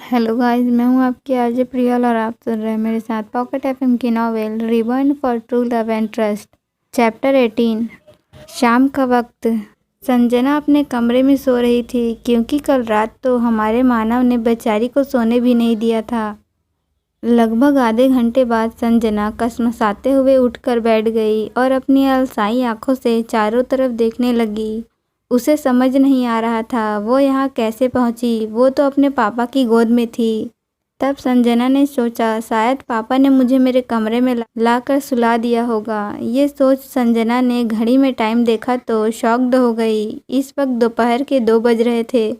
Hello guys, मैं हूँ आपकी आरजे प्रियल और आप सुन रहे हैं मेरे साथ पॉकेट एफएम की novel reborn for true love and trust. Chapter 18। शाम का वक्त। संजना अपने कमरे में सो रही थी क्योंकि कल रात तो हमारे मानव ने बेचारी को सोने भी नहीं दिया था। लगभग आधे घंटे बाद संजना कसमसाते हुए उठकर बैठ गई और अपनी अलसाई आंखों से चारों तरफ देखने लगी। उसे समझ नहीं आ रहा था वो यहाँ कैसे पहुँची। वो तो अपने पापा की गोद में थी। तब संजना ने सोचा शायद पापा ने मुझे मेरे कमरे में लाकर सुला दिया होगा। ये सोच संजना ने घड़ी में टाइम देखा तो शॉक्ड हो गई। इस वक्त दोपहर के 2 बज रहे थे।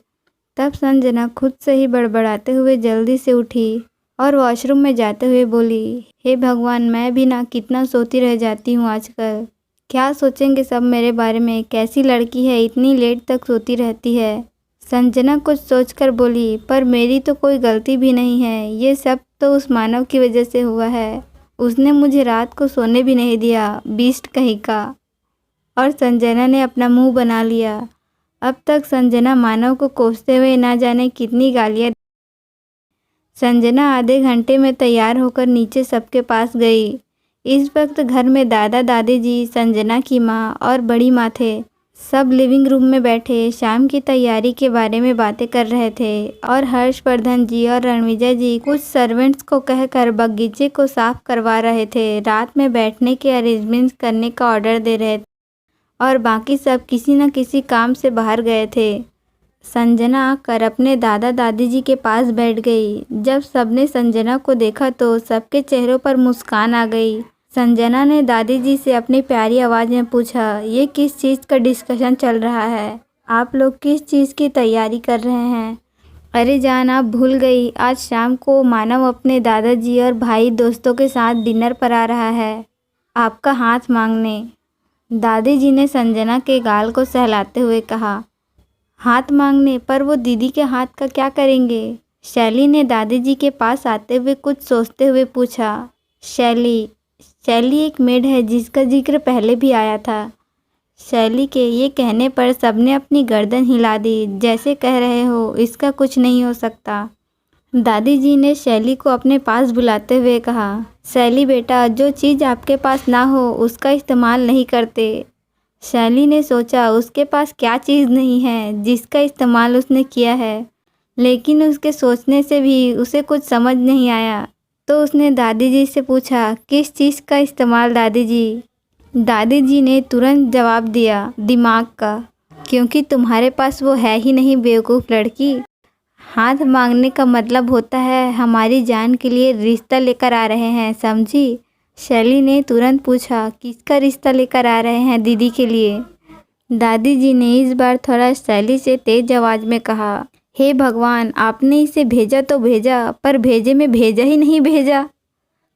तब संजना खुद से ही बड़बड़ाते हुए जल्दी से उठी और वॉशरूम में जाते हुए बोली, हे भगवान, मैं भी ना कितना सोती रह जाती हूँ आजकल। क्या सोचेंगे सब मेरे बारे में, कैसी लड़की है इतनी लेट तक सोती रहती है। संजना कुछ सोचकर बोली, पर मेरी तो कोई गलती भी नहीं है। ये सब तो उस मानव की वजह से हुआ है। उसने मुझे रात को सोने भी नहीं दिया, बीस्ट कहीं का। और संजना ने अपना मुंह बना लिया। अब तक संजना मानव को कोसते हुए ना जाने कितनी गालियाँ। संजना आधे घंटे में तैयार होकर नीचे सबके पास गई। इस वक्त घर में दादा दादी जी, संजना की माँ और बड़ी माँ थे। सब लिविंग रूम में बैठे शाम की तैयारी के बारे में बातें कर रहे थे और हर्षवर्धन जी और रणविजय जी कुछ सर्वेंट्स को कहकर बगीचे को साफ करवा रहे थे। रात में बैठने के अरेंजमेंट्स करने का ऑर्डर दे रहे थे और बाकी सब किसी न किसी काम से बाहर गए थे। संजना आकर अपने दादा दादी जी के पास बैठ गई। जब सबने संजना को देखा तो सबके चेहरों पर मुस्कान आ गई। संजना ने दादी जी से अपनी प्यारी आवाज़ में पूछा, ये किस चीज़ का डिस्कशन चल रहा है? आप लोग किस चीज़ की तैयारी कर रहे हैं? अरे जान, आप भूल गई, आज शाम को मानव अपने दादाजी और भाई दोस्तों के साथ डिनर पर आ रहा है, आपका हाथ मांगने। दादी जी ने संजना के गाल को सहलाते हुए कहा। हाथ मांगने? पर वो दीदी के हाथ का क्या करेंगे? शैली ने दादी जी के पास आते हुए कुछ सोचते हुए पूछा। शैली एक मेड है जिसका जिक्र पहले भी आया था। शैली के ये कहने पर सबने अपनी गर्दन हिला दी, जैसे कह रहे हो इसका कुछ नहीं हो सकता। दादी जी ने शैली को अपने पास बुलाते हुए कहा, शैली बेटा, जो चीज़ आपके पास ना हो उसका इस्तेमाल नहीं करते। शैली ने सोचा उसके पास क्या चीज़ नहीं है जिसका इस्तेमाल उसने किया है, लेकिन उसके सोचने से भी उसे कुछ समझ नहीं आया। तो उसने दादी जी से पूछा, किस चीज़ का इस्तेमाल दादी जी? दादी जी ने तुरंत जवाब दिया, दिमाग का, क्योंकि तुम्हारे पास वो है ही नहीं बेवकूफ़ लड़की। हाथ मांगने का मतलब होता है हमारी जान के लिए रिश्ता लेकर आ रहे हैं, समझी? शैली ने तुरंत पूछा, किसका रिश्ता लेकर आ रहे हैं दीदी के लिए? दादी जी ने इस बार थोड़ा शैली से तेज आवाज़ में कहा, हे भगवान, आपने इसे भेजा तो भेजा, पर भेजे में भेजा ही नहीं भेजा।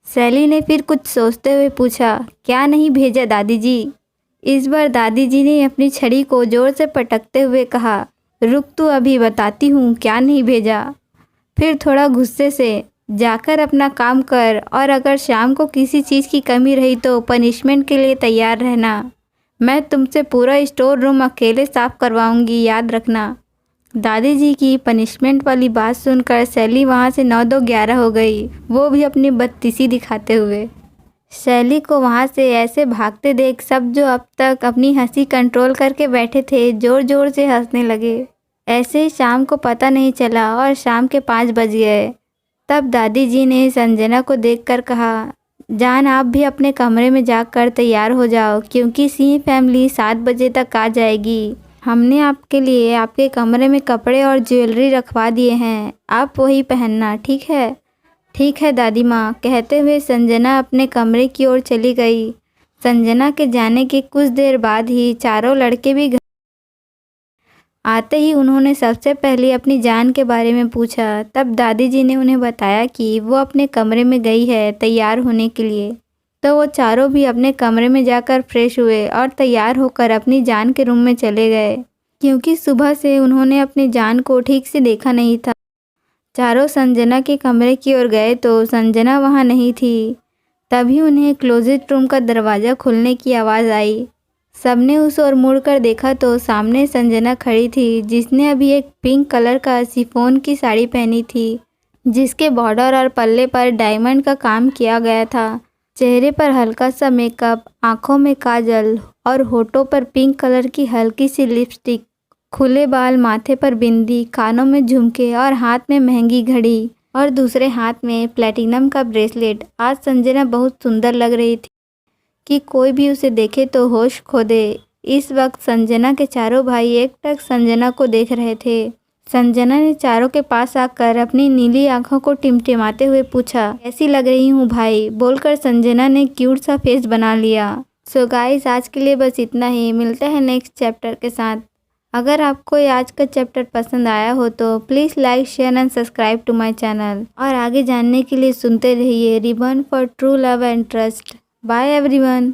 शैली ने फिर कुछ सोचते हुए पूछा, क्या नहीं भेजा दादी जी? इस बार दादी जी ने अपनी छड़ी को जोर से पटकते हुए कहा, रुक तू, अभी बताती हूँ क्या नहीं भेजा। फिर थोड़ा गुस्से से, जाकर अपना काम कर और अगर शाम को किसी चीज़ की कमी रही तो पनिशमेंट के लिए तैयार रहना। मैं तुमसे पूरा स्टोर रूम अकेले साफ करवाऊंगी, याद रखना। दादी जी की पनिशमेंट वाली बात सुनकर शैली वहाँ से 9-2-11 हो गई, वो भी अपनी बदतीसी दिखाते हुए। शैली को वहाँ से ऐसे भागते देख सब जो अब तक अपनी हंसी कंट्रोल करके बैठे थे ज़ोर ज़ोर से हंसने लगे। ऐसे ही शाम को पता नहीं चला और शाम के 5 बज गए। तब दादी जी ने संजना को देखकर कहा, जान, आप भी अपने कमरे में जाकर तैयार हो जाओ क्योंकि सिंह फैमिली 7 बजे तक आ जाएगी। हमने आपके लिए आपके कमरे में कपड़े और ज्वेलरी रखवा दिए हैं, आप वही पहनना, ठीक है? ठीक है दादी माँ, कहते हुए संजना अपने कमरे की ओर चली गई। संजना के जाने के कुछ देर बाद ही चारों लड़के भी घर आते ही उन्होंने सबसे पहले अपनी जान के बारे में पूछा। तब दादी जी ने उन्हें बताया कि वो अपने कमरे में गई है तैयार होने के लिए। तो वो चारों भी अपने कमरे में जाकर फ्रेश हुए और तैयार होकर अपनी जान के रूम में चले गए, क्योंकि सुबह से उन्होंने अपनी जान को ठीक से देखा नहीं था। चारों संजना के कमरे की ओर गए तो संजना वहाँ नहीं थी। तभी उन्हें क्लोजेट रूम का दरवाज़ा खुलने की आवाज़ आई। सबने उस ओर मुड़कर देखा तो सामने संजना खड़ी थी, जिसने अभी एक पिंक कलर का शिफॉन की साड़ी पहनी थी। जिसके बॉर्डर और पल्ले पर डायमंड का काम किया गया था। चेहरे पर हल्का सा मेकअप, आँखों में काजल और होठों पर पिंक कलर की हल्की सी लिपस्टिक, खुले बाल, माथे पर बिंदी, कानों में झुमके और हाथ में महंगी घड़ी और दूसरे हाथ में प्लेटिनम का ब्रेसलेट। आज संजना बहुत सुंदर लग रही थी कि कोई भी उसे देखे तो होश खो दे। इस वक्त संजना के चारों भाई एकटक संजना को देख रहे थे। संजना ने चारों के पास आकर अपनी नीली आंखों को टिमटिमाते हुए पूछा, कैसी लग रही हूँ भाई? बोलकर संजना ने क्यूट सा फेस बना लिया। सो गाइस, आज के लिए बस इतना ही। मिलते हैं नेक्स्ट चैप्टर के साथ। अगर आपको आज का चैप्टर पसंद आया हो तो please like, share and subscribe to my channel. और आगे जानने के लिए सुनते रहिए reborn for true love and trust. Bye everyone.